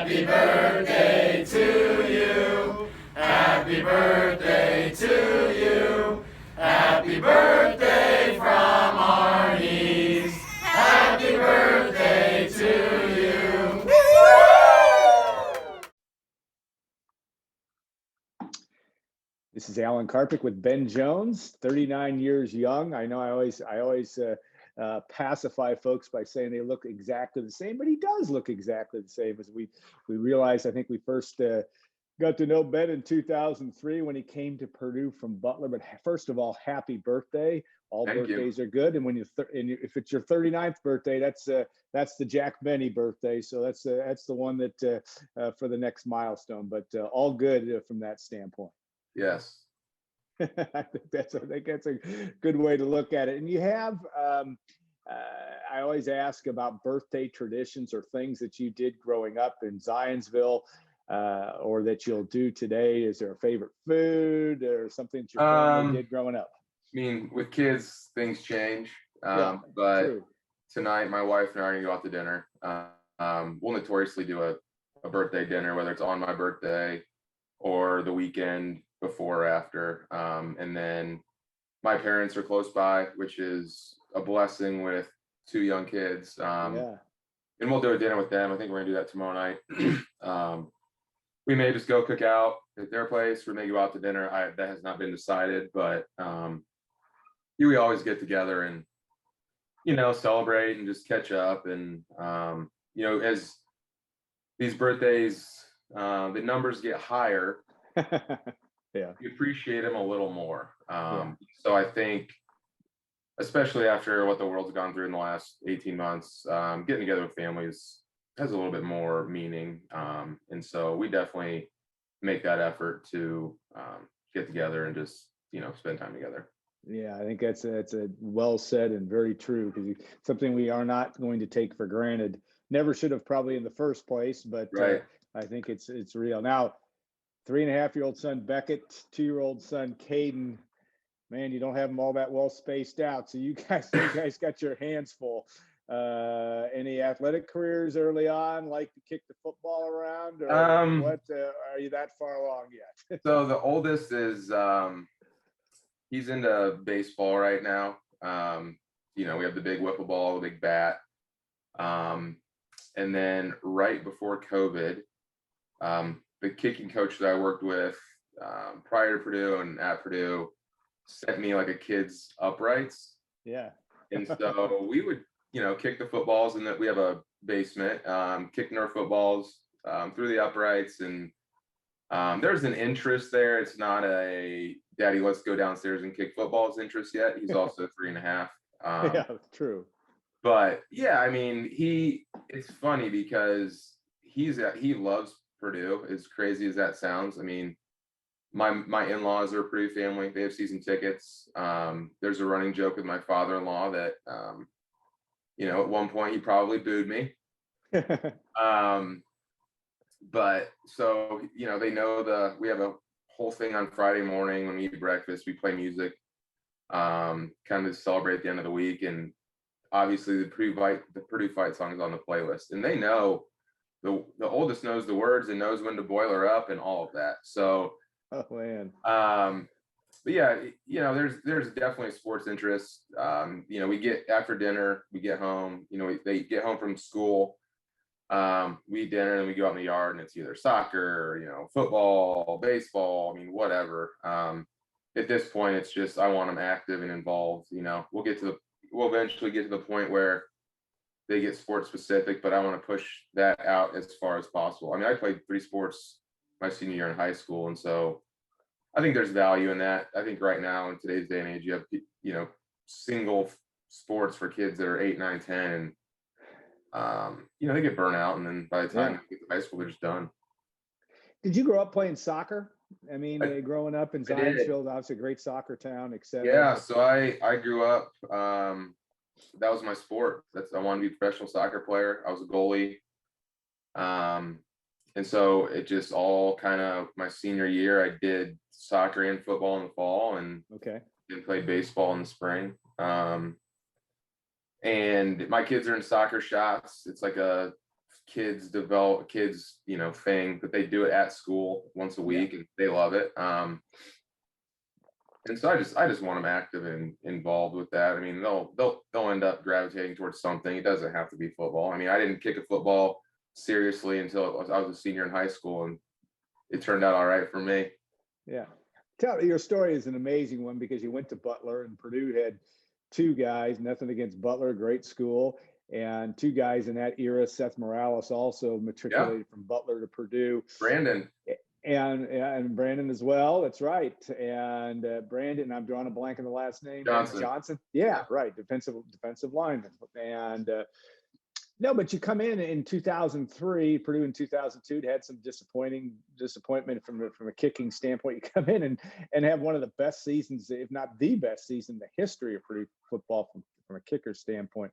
Happy birthday to you. Happy birthday to you. Happy birthday from Arni's. Happy birthday to you. This is Alan Karpick with Ben Jones, 39 years young. I know I always pacify folks by saying they look exactly the same, but he does look exactly the same. As we realized, I think we first got to know Ben in 2003 when he came to Purdue from Butler. But first of all, happy birthday! All birthdays are good, and when if it's your 39th birthday, that's the Jack Benny birthday. So that's the one that for the next milestone. But all good from that standpoint. Yes. I think that's a good way to look at it. And you have, I always ask about birthday traditions or things that you did growing up in Zionsville, or that you'll do today. Is there a favorite food or something that your family did growing up? I mean, with kids, things change. Yeah, but true. Tonight, my wife and I are going to go out to dinner. We'll notoriously do a birthday dinner, whether it's on my birthday or the weekend before or after. And then my parents are close by, which is a blessing with two young kids. Yeah. And we'll do a dinner with them. I think we're gonna do that tomorrow night. We may just go cook out at their place. We may go out to dinner. That has not been decided, but we always get together and, celebrate and just catch up. And, as these birthdays, the numbers get higher, yeah, you appreciate them a little more. So I think, especially after what the world's gone through in the last 18 months, getting together with families has a little bit more meaning. And so we definitely make that effort to get together and just, spend time together. Yeah, I think that's a well said and very true, because something we are not going to take for granted. Never should have probably in the first place, but right. I think it's real. Now, 3.5-year-old son Beckett, 2-year-old son Caden, man, you don't have them all that well spaced out. So you guys got your hands full. Any athletic careers early on, like to kick the football around, or what? Are you that far along yet? So the oldest is he's into baseball right now. We have the big whipple ball, the big bat. And then right before COVID, the kicking coach that I worked with prior to Purdue and at Purdue sent me like a kid's uprights. Yeah. And so we would, kick the footballs, and that we have a basement, kicking our footballs through the uprights. And there's an interest there. It's not a daddy, let's go downstairs and kick footballs interest yet. He's also 3.5. Yeah, true. But yeah, I mean, it's funny because he loves Purdue, as crazy as that sounds. I mean, my in-laws are a Purdue family. They have season tickets. There's a running joke with my father-in-law that, at one point he probably booed me. But so, they know we have a whole thing on Friday morning when we eat breakfast, we play music, kind of to celebrate the end of the week. And obviously the Purdue fight song is on the playlist, and they know the oldest knows the words and knows when to boiler up and all of that. So, oh man. But yeah, there's definitely a sports interest. We get after dinner, we get home, they get home from school, we eat dinner and we go out in the yard, and it's either soccer, football, baseball, I mean, whatever. At this point, it's just, I want them active and involved. We'll eventually get to the point where they get sports specific, but I want to push that out as far as possible. I mean, I played 3 sports my senior year in high school, and so I think there's value in that. I think right now in today's day and age, you have, single sports for kids that are 8, 9, 10, and they get burnt out, and then by the time they get to high school, they're just done. Did you grow up playing soccer? I mean, growing up in Zionsville, obviously a great soccer town, etc. Yeah, so I grew up. That was my sport. I wanted to be a professional soccer player. I was a goalie. And so it just all kind of my senior year, I did soccer and football in the fall, and then played baseball in the spring. And my kids are in soccer shots. It's like a kids, thing, but they do it at school once a week, and they love it. And so I just want them active and involved with that. I mean, they'll end up gravitating towards something. It doesn't have to be football. I mean, I didn't kick a football seriously until I was a senior in high school, and it turned out all right for me. Yeah. Your story is an amazing one because you went to Butler, and Purdue had two guys, nothing against Butler, great school, and two guys in that era. Seth Morales also matriculated from Butler to Purdue. Brandon. And Brandon as well. That's right. And Brandon, I'm drawing a blank on the last name. Johnson. Yeah, right. Defensive lineman. And no, but you come in 2003, Purdue in 2002 had some disappointment from a kicking standpoint. You come in and have one of the best seasons, if not the best season in the history of Purdue football from a kicker standpoint.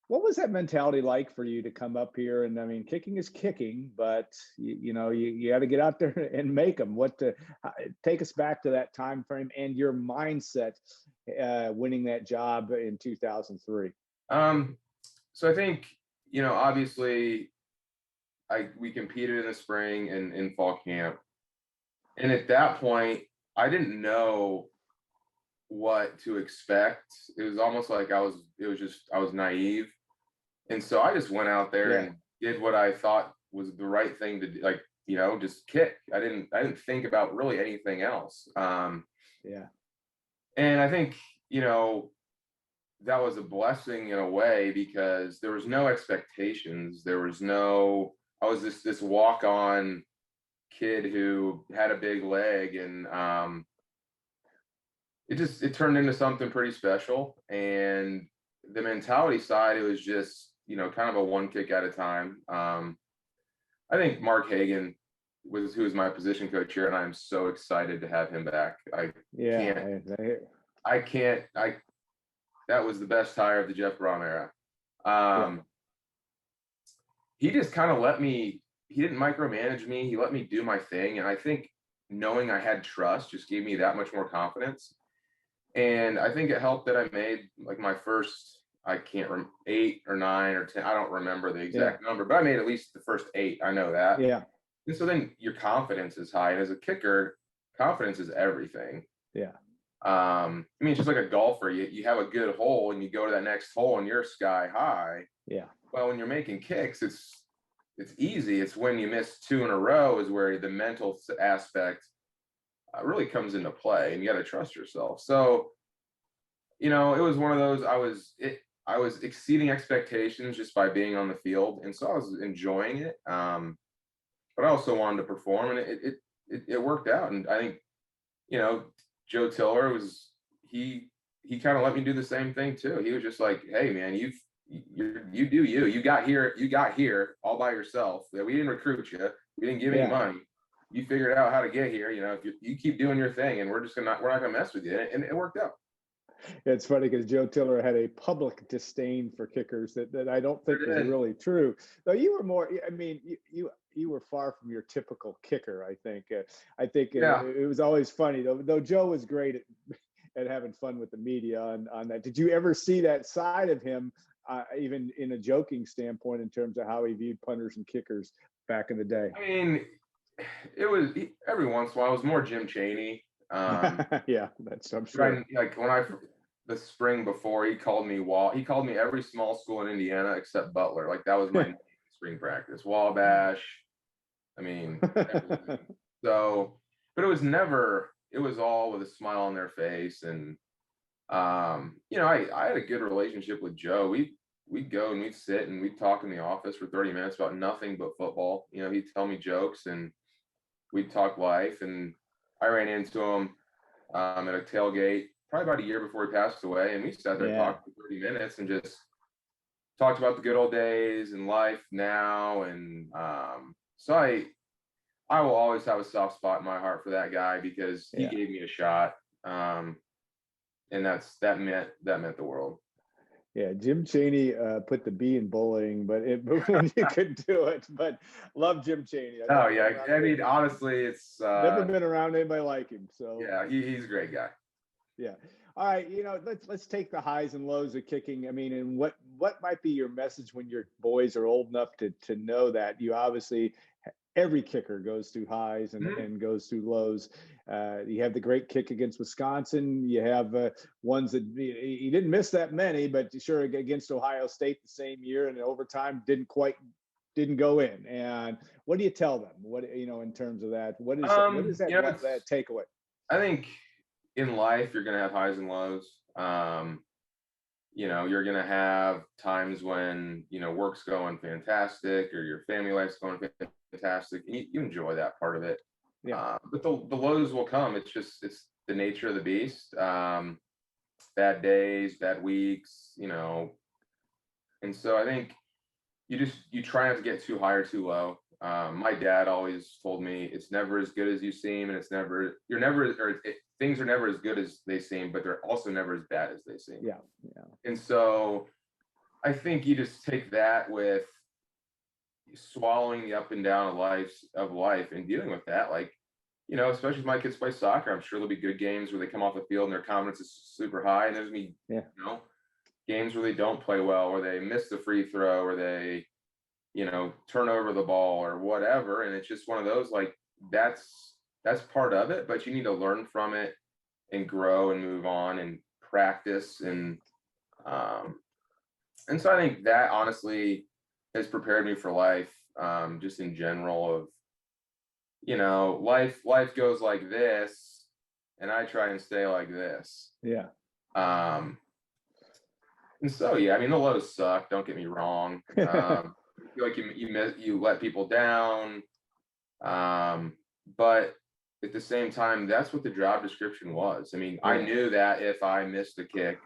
What was that mentality like for you to come up here? And I mean, kicking is kicking, but you got to get out there and make them. Take us back to that time frame and your mindset winning that job in 2003. So I think, obviously we competed in the spring and in fall camp. And at that point, I didn't know what to expect. It was almost like I was naive. And so I just went out there and did what I thought was the right thing to do, just kick. I didn't think about really anything else. And I think, that was a blessing in a way because there was no expectations. I was this walk-on kid who had a big leg, and it turned into something pretty special. And the mentality side, it was just, kind of a one kick at a time. I think Mark Hagan who was my position coach here, and I'm so excited to have him back. That was the best hire of the Jeff Braun era. He just kind of he didn't micromanage me. He let me do my thing. And I think knowing I had trust just gave me that much more confidence. And I think it helped that I made my first, 8 or 9 or 10. I don't remember the exact number, but I made at least the first 8. I know that. Yeah. And so then your confidence is high. And as a kicker, confidence is everything. Yeah. It's just like a golfer. You have a good hole and you go to that next hole and you're sky high. Yeah. Well, when you're making kicks, it's easy. It's when you miss 2 in a row is where the mental aspect really comes into play, and you got to trust yourself. So, it was one of those. I was exceeding expectations just by being on the field, and so I was enjoying it. But I also wanted to perform, and it worked out. And I think, Joe Tiller he kind of let me do the same thing too. He was just like, "Hey man, you do you. You got here all by yourself. We didn't recruit you. We didn't give any money. You figured out how to get here. If you keep doing your thing, and we're not gonna mess with you." And it worked out. It's funny because Joe Tiller had a public disdain for kickers that I don't think was really true. Though you were more, you were far from your typical kicker. I think it was always funny though Joe was great at having fun with the media on that. Did you ever see that side of him, even in a joking standpoint, in terms of how he viewed punters and kickers back in the day? I mean, it was every once in a while. It was more Jim Chaney. Yeah, I'm sure. The spring before, he called me every small school in Indiana except Butler. That was my spring practice. Wabash. So, but it was all with a smile on their face. And, I had a good relationship with Joe. We'd go and we'd sit and we'd talk in the office for 30 minutes about nothing but football. He'd tell me jokes and we'd talk life. And I ran into him at a tailgate probably about a year before he passed away. And we sat there and talked for 30 minutes and just talked about the good old days and life now. And so I will always have a soft spot in my heart for that guy because he gave me a shot. And that meant the world. Yeah, Jim Chaney put the B in bullying, but when you couldn't do it. But love Jim Chaney. Honestly, it's never been around anybody like him. So yeah, he's a great guy. Yeah. All right, let's take the highs and lows of kicking. I mean, and what might be your message when your boys are old enough to know that you obviously every kicker goes through highs and goes through lows. You have the great kick against Wisconsin. You have ones that you didn't miss that many, but sure against Ohio State the same year and overtime didn't go in. And what do you tell them? What in terms of that? What is that that takeaway? I think in life you're gonna have highs and lows. You're gonna have times when work's going fantastic or your family life's going fantastic, and you enjoy that part of it. Yeah. But the lows will come. It's the nature of the beast. Bad days, bad weeks, and so I think you try not to get too high or too low. My dad always told me it's never as good as you seem, and things are never as good as they seem, but they're also never as bad as they seem. Yeah. And so I think you just take that with swallowing the up and down of life and dealing with that. Like, especially if my kids play soccer, I'm sure there'll be good games where they come off the field and their confidence is super high. And there's me, games where they don't play well, or they miss the free throw, or they, turn over the ball or whatever. And it's just one of those, like, that's part of it, but you need to learn from it and grow and move on and practice. And so I think that honestly has prepared me for life, just in general of, life goes like this and I try and stay like this. Yeah. And so, I mean, the lows suck. Don't get me wrong. You feel like you let people down. But at the same time, that's what the job description was. I mean, I knew that if I missed a kick,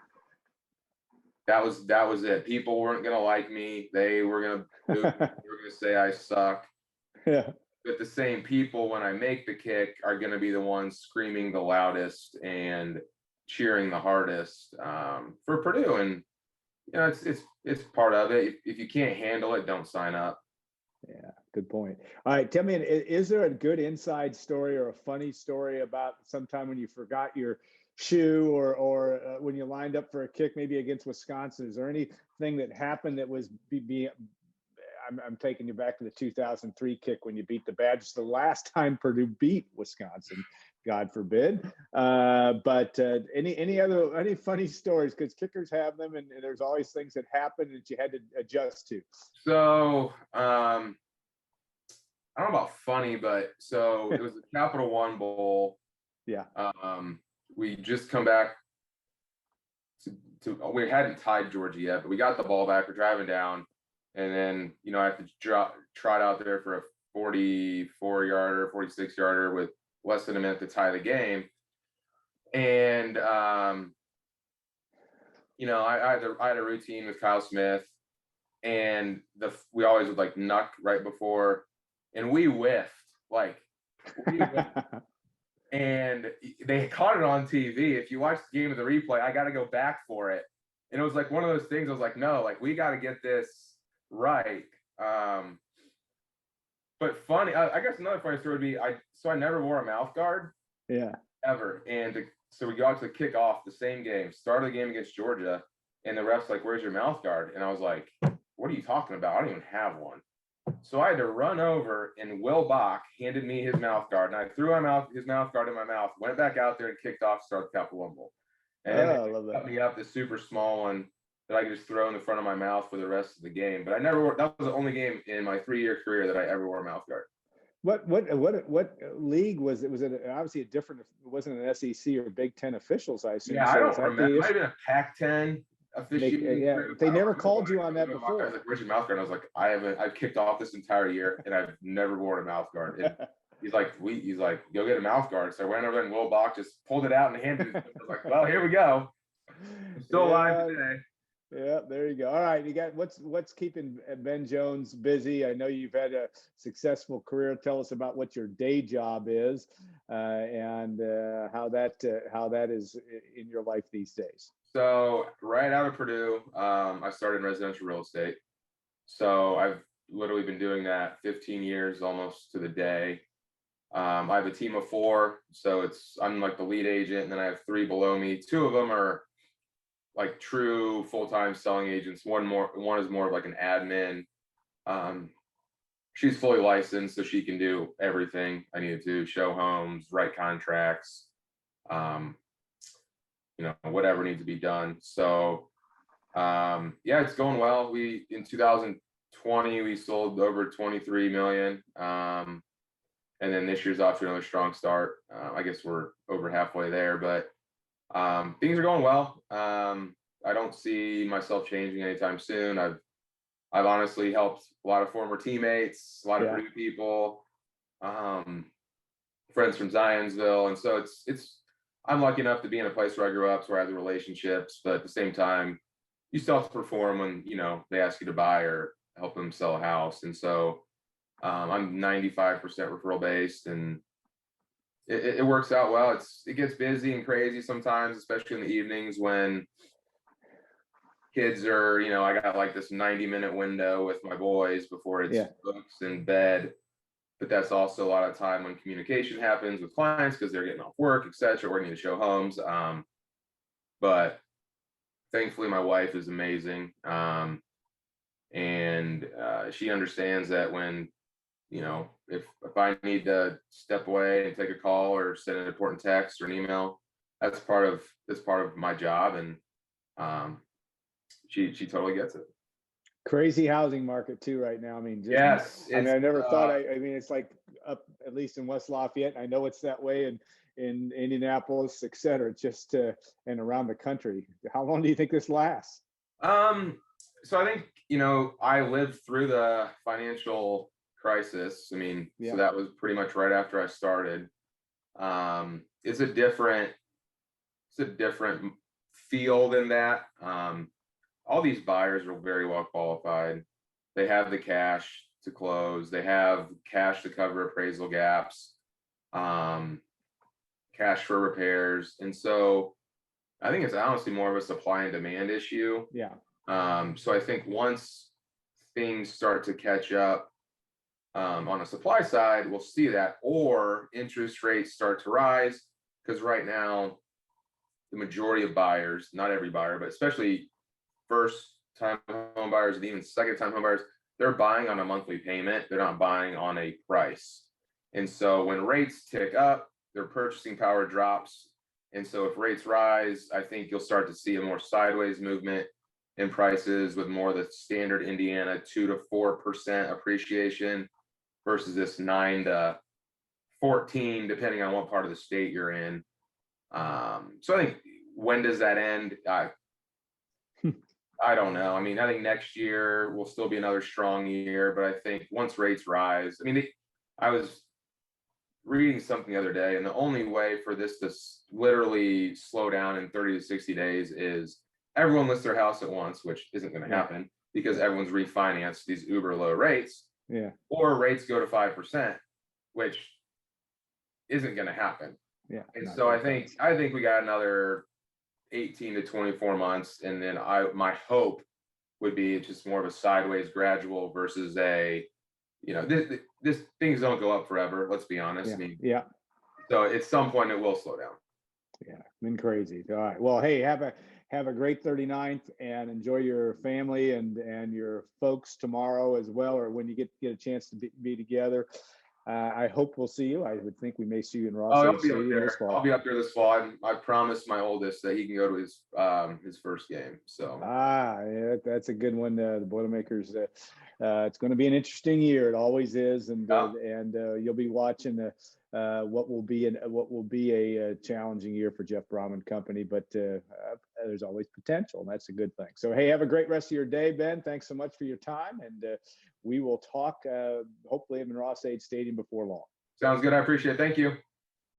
that was it. People weren't going to like me. They were going to say I suck. Yeah. But the same people, when I make the kick, are going to be the ones screaming the loudest and cheering the hardest, for Purdue. And it's part of it. If you can't handle it, don't sign up. Yeah, good point. All right, tell me, is there a good inside story or a funny story about sometime when you forgot your shoe or when you lined up for a kick, maybe against Wisconsin? Is there anything that happened that was I'm taking you back to the 2003 kick when you beat the Badgers, the last time Purdue beat Wisconsin, God forbid. But any funny stories? Because kickers have them, and there's always things that happen that you had to adjust to. So I don't know about funny, but so it was the Capital One Bowl. Yeah. We just come back to we hadn't tied Georgia yet, but we got the ball back. We're driving down. And then, I have to trot out there for a 44-yarder, 46-yarder with less than a minute to tie the game. And, I had a routine with Kyle Smith, and we always would like knuck right before, and we whiffed. And they caught it on TV. If you watch the game of the replay, I got to go back for it. And it was like one of those things. I was like, no, we got to get this right. But funny, I guess another funny story would be I never wore a mouth guard. Yeah. Ever. And so we got to the kickoff, the same game, start of the game against Georgia, and the ref's like, "Where's your mouth guard?" And I was like, "What are you talking about? I don't even have one." So I had to run over, and Will Bach handed me his mouth guard, and I threw his mouth guard in my mouth, went back out there and kicked off, start the Capital One Bowl. And then they cut me up this super small one that I could just throw in the front of my mouth for the rest of the game. But that was the only game in my 3-year career that I ever wore a mouth guard. What league was it? Was it obviously it wasn't an SEC or Big Ten officials, I assume? Yeah, I don't remember. It might have been a Pac-10 officiating. They never called you on that before. I was like, "Where's your mouth guard?" And I was like, I've kicked off this entire year and I've never worn a mouth guard. And he's like, go get a mouth guard. So I went over and Will Bach just pulled it out and handed it to me. I was like, well, here we go. I'm still alive today. Yeah, there you go. All right, you got what's keeping Ben Jones busy? I know you've had a successful career. Tell us about what your day job is, and how that is in your life these days. So right out of Purdue, I started in residential real estate. So I've literally been doing that 15 years almost to the day. I have a team of 4, so I'm like the lead agent, and then I have 3 below me. 2 of them are like true full-time selling agents. One is more of like an admin. She's fully licensed, so she can do everything I need to: show homes, write contracts, whatever needs to be done. So yeah, it's going well. In 2020 we sold over 23 million. And then this year's off to another strong start. I guess we're over halfway there, but things are going well. I don't see myself changing anytime soon. I've honestly helped a lot of former teammates, a lot of Purdue people, friends from Zionsville, and so I'm lucky enough to be in a place where I grew up, so I have the relationships. But at the same time, you still have to perform when they ask you to buy or help them sell a house, and so. I'm 95% referral based, and it works out well. It gets busy and crazy sometimes, especially in the evenings when kids are, I got like this 90-minute window with my boys before it's books and bed. But that's also a lot of time when communication happens with clients because they're getting off work, etc., or need to show homes. But thankfully, my wife is amazing, and she understands that when if I need to step away and take a call or send an important text or an email, that's part of my job, and she totally gets it. Crazy housing market too right now. I mean, yes, I never thought. I mean, it's like up at least in West Lafayette. I know it's that way in Indianapolis, et cetera. Just and around the country. How long do you think this lasts? So I think I lived through the financial crisis. I mean, so that was pretty much right after I started. It's a different feel than that. All these buyers are very well qualified. They have the cash to close. They have cash to cover appraisal gaps, cash for repairs. And so I think it's honestly more of a supply and demand issue. Yeah. So I think once things start to catch up, on the supply side, we'll see that, or interest rates start to rise, because right now the majority of buyers, not every buyer, but especially first-time home buyers and even second-time home buyers, they're buying on a monthly payment. They're not buying on a price. And so when rates tick up, their purchasing power drops. And so if rates rise, I think you'll start to see a more sideways movement in prices with more of the standard Indiana 2 to 4% appreciation versus this 9 to 14, depending on what part of the state you're in. So I think, when does that end? I don't know. I mean, I think next year will still be another strong year, but I think once rates rise, I mean, I was reading something the other day, and the only way for this to literally slow down in 30 to 60 days is everyone lists their house at once, which isn't going to happen because everyone's refinanced these uber low rates. Yeah. Or rates go to 5%, which isn't going to happen. Yeah. And so I think we got another 18 to 24 months, and then my hope would be just more of a sideways gradual versus a, this things don't go up forever. Let's be honest. Yeah. I mean, So at some point it will slow down. Yeah, been crazy. All right. Well, hey, have a great 39th, and enjoy your family and your folks tomorrow as well, or when you get a chance to be together. I hope we'll see you. I would think we may see you in Ross. I'll be up there this fall. I promised my oldest that he can go to his first game. So yeah, that's a good one. The Boilermakers. It's going to be an interesting year. It always is, and you'll be watching what will be a challenging year for Jeff Brom and company. But there's always potential, and that's a good thing. So hey, have a great rest of your day, Ben. Thanks so much for your time, and we will talk hopefully in Ross Stadium before long. Sounds good. I appreciate it. Thank you.